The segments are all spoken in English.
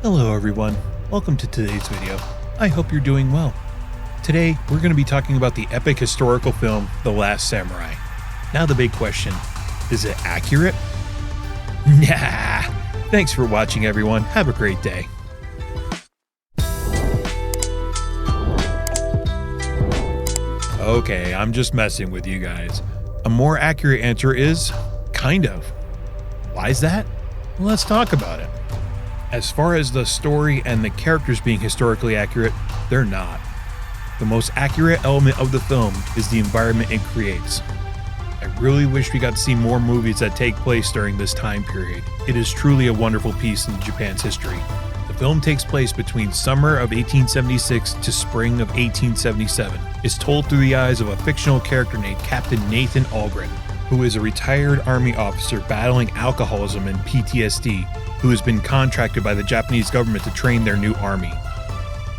Hello everyone, welcome to today's video. I hope you're doing well. Today, we're going to be talking about the epic historical film, The Last Samurai. Now the big question, is it accurate? Nah! Thanks for watching everyone, have a great day. Okay, I'm just messing with you guys. A more accurate answer is, kind of. Why is that? Let's talk about it. As far as the story and the characters being historically accurate, they're not. The most accurate element of the film is the environment it creates. I really wish we got to see more movies that take place during this time period. It is truly a wonderful piece in Japan's history. The film takes place between summer of 1876 to spring of 1877. It's told through the eyes of a fictional character named Captain Nathan Algren, who is a retired army officer battling alcoholism and PTSD, who has been contracted by the Japanese government to train their new army.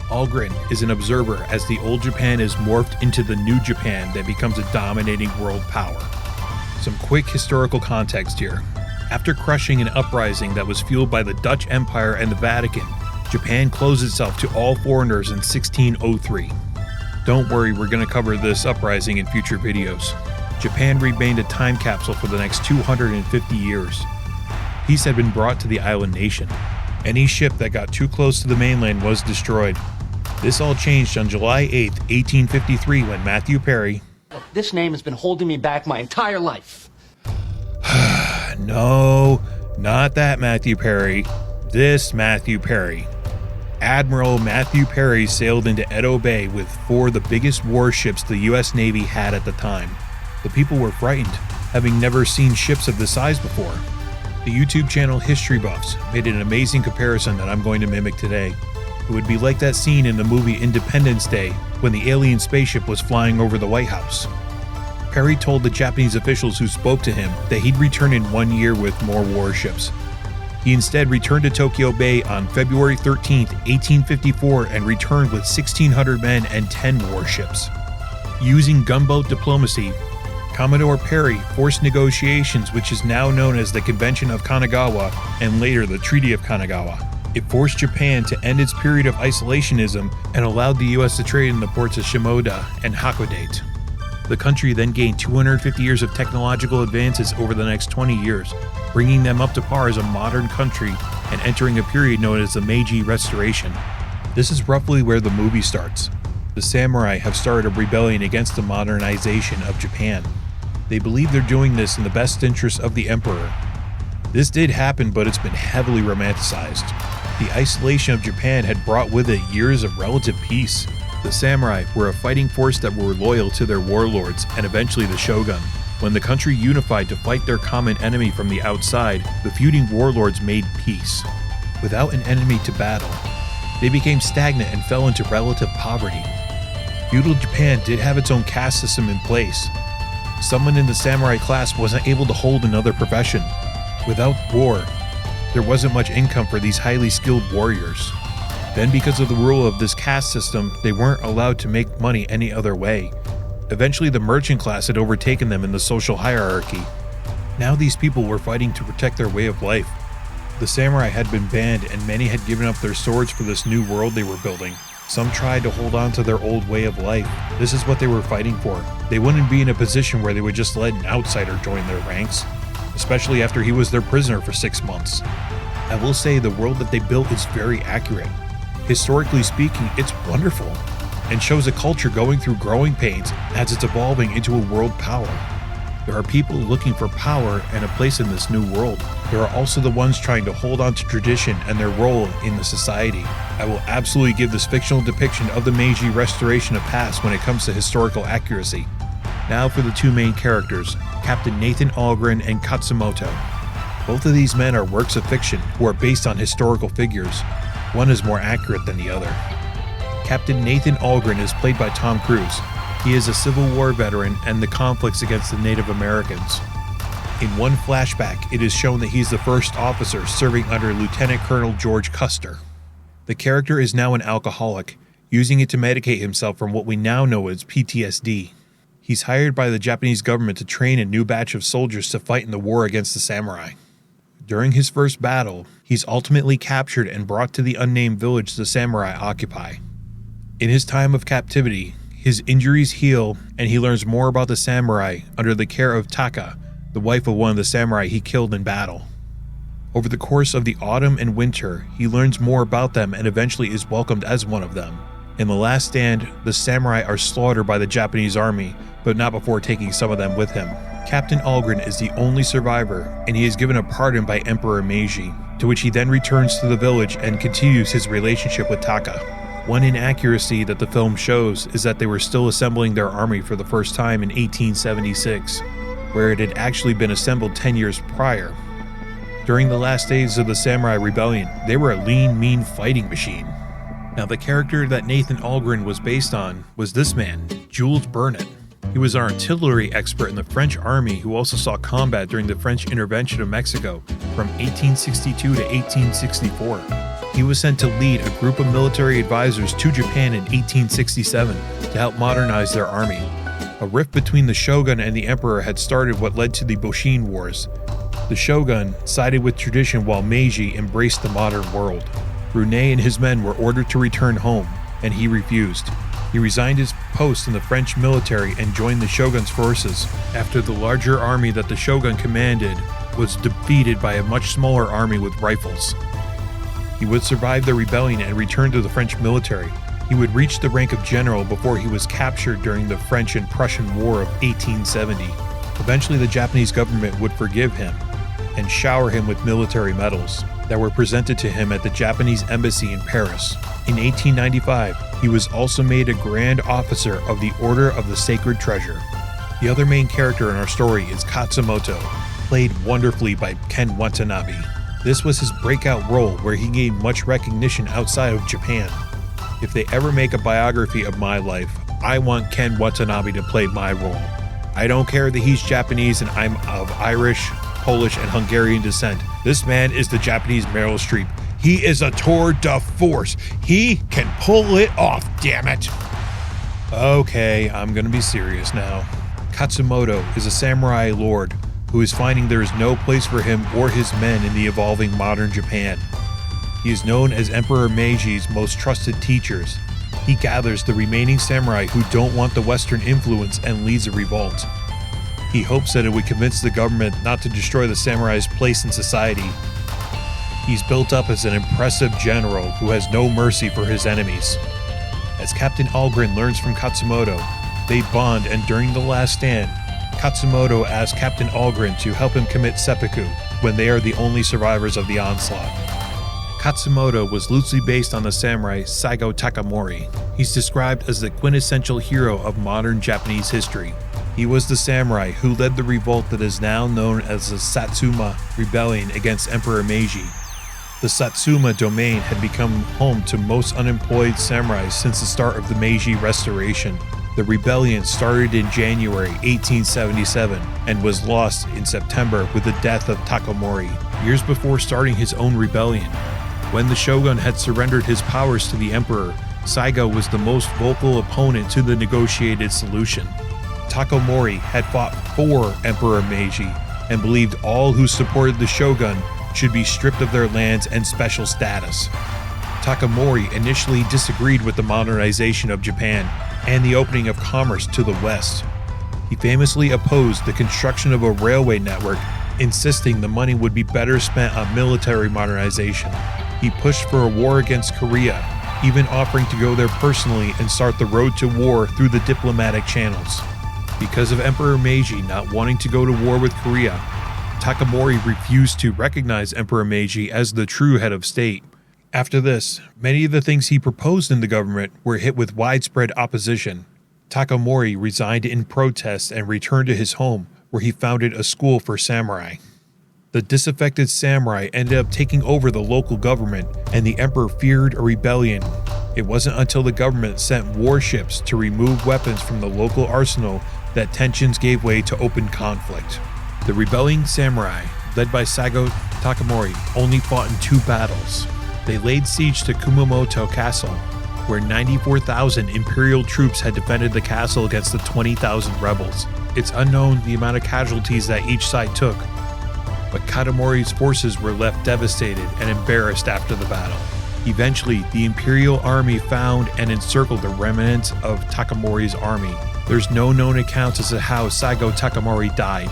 Algren is an observer as the old Japan is morphed into the new Japan that becomes a dominating world power. Some quick historical context here. After crushing an uprising that was fueled by the Dutch Empire and the Vatican, Japan closed itself to all foreigners in 1603. Don't worry, we're going to cover this uprising in future videos. Japan remained a time capsule for the next 250 years. Peace had been brought to the island nation. Any ship that got too close to the mainland was destroyed. This all changed on July 8, 1853, when Matthew Perry... This name has been holding me back my entire life. No, not that Matthew Perry. This Matthew Perry. Admiral Matthew Perry sailed into Edo Bay with 4 of the biggest warships the U.S. Navy had at the time. The people were frightened, having never seen ships of this size before. The YouTube channel History Buffs made an amazing comparison that I'm going to mimic today. It would be like that scene in the movie Independence Day when the alien spaceship was flying over the White House. Perry told the Japanese officials who spoke to him that he'd return in 1 year with more warships. He instead returned to Tokyo Bay on February 13, 1854 and returned with 1,600 men and 10 warships. Using gunboat diplomacy, Commodore Perry forced negotiations, which is now known as the Convention of Kanagawa and later the Treaty of Kanagawa. It forced Japan to end its period of isolationism and allowed the U.S. to trade in the ports of Shimoda and Hakodate. The country then gained 250 years of technological advances over the next 20 years, bringing them up to par as a modern country and entering a period known as the Meiji Restoration. This is roughly where the movie starts. The samurai have started a rebellion against the modernization of Japan. They believe they're doing this in the best interest of the emperor. This did happen, but it's been heavily romanticized. The isolation of Japan had brought with it years of relative peace. The samurai were a fighting force that were loyal to their warlords and eventually the shogun. When the country unified to fight their common enemy from the outside, the feuding warlords made peace. Without an enemy to battle, they became stagnant and fell into relative poverty. Feudal Japan did have its own caste system in place. Someone in the samurai class wasn't able to hold another profession. Without war, there wasn't much income for these highly skilled warriors. Then because of the rule of this caste system, they weren't allowed to make money any other way. Eventually the merchant class had overtaken them in the social hierarchy. Now these people were fighting to protect their way of life. The samurai had been banned and many had given up their swords for this new world they were building. Some tried to hold on to their old way of life. This is what they were fighting for. They wouldn't be in a position where they would just let an outsider join their ranks, especially after he was their prisoner for 6 months. I will say the world that they built is very accurate. Historically speaking, it's wonderful, and shows a culture going through growing pains as it's evolving into a world power. There are people looking for power and a place in this new world. There are also the ones trying to hold on to tradition and their role in the society. I will absolutely give this fictional depiction of the Meiji Restoration a pass when it comes to historical accuracy. Now for the 2 main characters, Captain Nathan Algren and Katsumoto. Both of these men are works of fiction who are based on historical figures. One is more accurate than the other. Captain Nathan Algren is played by Tom Cruise. He is a Civil War veteran and the conflicts against the Native Americans. In one flashback, it is shown that he's the first officer serving under Lieutenant Colonel George Custer. The character is now an alcoholic, using it to medicate himself from what we now know as PTSD. He's hired by the Japanese government to train a new batch of soldiers to fight in the war against the samurai. During his first battle, he's ultimately captured and brought to the unnamed village the samurai occupy. In his time of captivity, his injuries heal and he learns more about the samurai under the care of Taka, the wife of one of the samurai he killed in battle. Over the course of the autumn and winter, he learns more about them and eventually is welcomed as one of them. In the last stand, the samurai are slaughtered by the Japanese army, but not before taking some of them with him. Captain Algren is the only survivor, and he is given a pardon by Emperor Meiji, to which he then returns to the village and continues his relationship with Taka. One inaccuracy that the film shows is that they were still assembling their army for the first time in 1876, where it had actually been assembled 10 years prior. During the last days of the Samurai Rebellion, they were a lean, mean fighting machine. Now, the character that Nathan Algren was based on was this man, Jules Burnett. He was an artillery expert in the French army who also saw combat during the French intervention of Mexico from 1862 to 1864. He was sent to lead a group of military advisors to Japan in 1867 to help modernize their army. A rift between the shogun and the emperor had started what led to the Boshin Wars. The shogun sided with tradition while Meiji embraced the modern world. Brunei and his men were ordered to return home, and he refused. He resigned his post in the French military and joined the shogun's forces after the larger army that the shogun commanded was defeated by a much smaller army with rifles. He would survive the rebellion and return to the French military. He would reach the rank of general before he was captured during the French and Prussian War of 1870. Eventually, the Japanese government would forgive him and shower him with military medals that were presented to him at the Japanese embassy in Paris. In 1895, he was also made a Grand Officer of the Order of the Sacred Treasure. The other main character in our story is Katsumoto, played wonderfully by Ken Watanabe. This was his breakout role where he gained much recognition outside of Japan. If they ever make a biography of my life, I want Ken Watanabe to play my role. I don't care that he's Japanese and I'm of Irish, Polish, and Hungarian descent. This man is the Japanese Meryl Streep. He is a tour de force. He can pull it off, damn it. Okay, I'm gonna be serious now. Katsumoto is a samurai lord who is finding there is no place for him or his men in the evolving modern Japan. He is known as Emperor Meiji's most trusted teachers. He gathers the remaining samurai who don't want the Western influence and leads a revolt. He hopes that it would convince the government not to destroy the samurai's place in society. He's built up as an impressive general who has no mercy for his enemies. As Captain Algren learns from Katsumoto, they bond, and during the last stand, Katsumoto asks Captain Algren to help him commit seppuku when they are the only survivors of the onslaught. Katsumoto was loosely based on the samurai Saigo Takamori. He's described as the quintessential hero of modern Japanese history. He was the samurai who led the revolt that is now known as the Satsuma Rebellion against Emperor Meiji. The Satsuma domain had become home to most unemployed samurai since the start of the Meiji Restoration. The rebellion started in January 1877 and was lost in September with the death of Takamori, years before starting his own rebellion. When the shogun had surrendered his powers to the emperor, Saigo was the most vocal opponent to the negotiated solution. Takamori had fought for Emperor Meiji and believed all who supported the shogun should be stripped of their lands and special status. Takamori initially disagreed with the modernization of Japan and the opening of commerce to the West. He famously opposed the construction of a railway network, insisting the money would be better spent on military modernization. He pushed for a war against Korea, even offering to go there personally and start the road to war through the diplomatic channels. Because of Emperor Meiji not wanting to go to war with Korea, Takamori refused to recognize Emperor Meiji as the true head of state. After this, many of the things he proposed in the government were hit with widespread opposition. Takamori resigned in protest and returned to his home, where he founded a school for samurai. The disaffected samurai ended up taking over the local government, and the emperor feared a rebellion. It wasn't until the government sent warships to remove weapons from the local arsenal that tensions gave way to open conflict. The rebelling samurai, led by Saigo Takamori, only fought in 2 battles. They laid siege to Kumamoto Castle, where 94,000 imperial troops had defended the castle against the 20,000 rebels. It's unknown the amount of casualties that each side took. but Katamori's forces were left devastated and embarrassed after the battle. Eventually, the Imperial Army found and encircled the remnants of Takamori's army. There's no known accounts as to how Saigo Takamori died.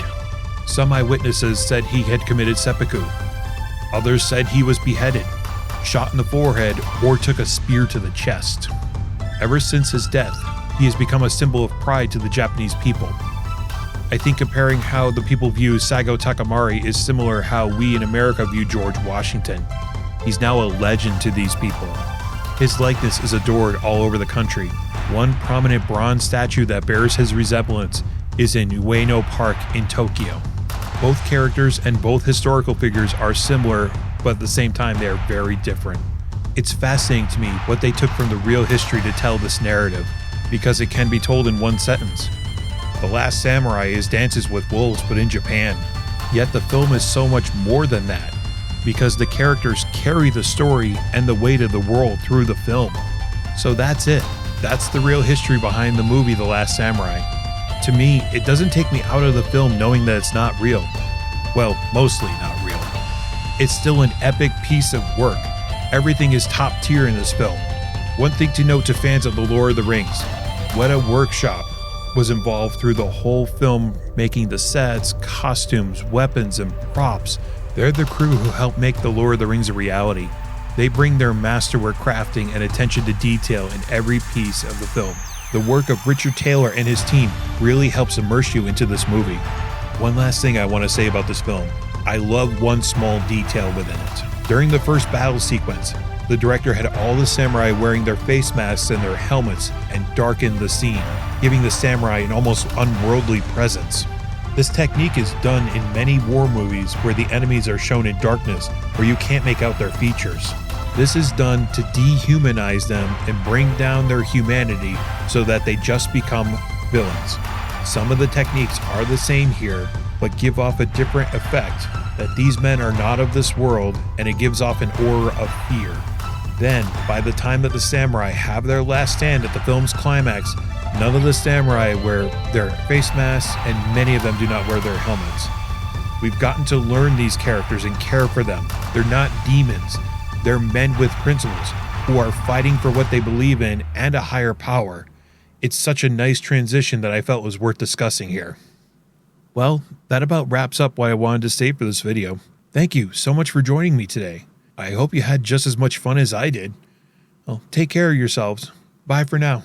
Some eyewitnesses said he had committed seppuku. Others said he was beheaded, shot in the forehead, or took a spear to the chest. Ever since his death, he has become a symbol of pride to the Japanese people. I think comparing how the people view Saigo Takamori is similar how we in America view George Washington. He's now a legend to these people. His likeness is adored all over the country. One prominent bronze statue that bears his resemblance is in Ueno Park in Tokyo. Both characters and both historical figures are similar, but at the same time they are very different. It's fascinating to me what they took from the real history to tell this narrative, because it can be told in one sentence. The Last Samurai is Dances with Wolves but in Japan, yet the film is so much more than that, because the characters carry the story and the weight of the world through the film. So that's it. That's the real history behind the movie The Last Samurai. To me, it doesn't take me out of the film knowing that it's not real. Well, mostly not real. It's still an epic piece of work. Everything is top tier in this film. One thing to note to fans of The Lord of the Rings, Weta Workshop was involved through the whole film, making the sets, costumes, weapons, and props. They're the crew who helped make The Lord of the Rings a reality. They bring their masterwork crafting and attention to detail in every piece of the film. The work of Richard Taylor and his team really helps immerse you into this movie. One last thing I want to say about this film. I love one small detail within it. During the first battle sequence, the director had all the samurai wearing their face masks and their helmets and darkened the scene, giving the samurai an almost unworldly presence. This technique is done in many war movies where the enemies are shown in darkness where you can't make out their features. This is done to dehumanize them and bring down their humanity so that they just become villains. Some of the techniques are the same here, but give off a different effect, that these men are not of this world, and it gives off an aura of fear. Then, by the time that the samurai have their last stand at the film's climax, none of the samurai wear their face masks and many of them do not wear their helmets. We've gotten to learn these characters and care for them. They're not demons. They're men with principles who are fighting for what they believe in and a higher power. It's such a nice transition that I felt was worth discussing here. Well, that about wraps up what I wanted to say for this video. Thank you so much for joining me today. I hope you had just as much fun as I did. Well, take care of yourselves. Bye for now.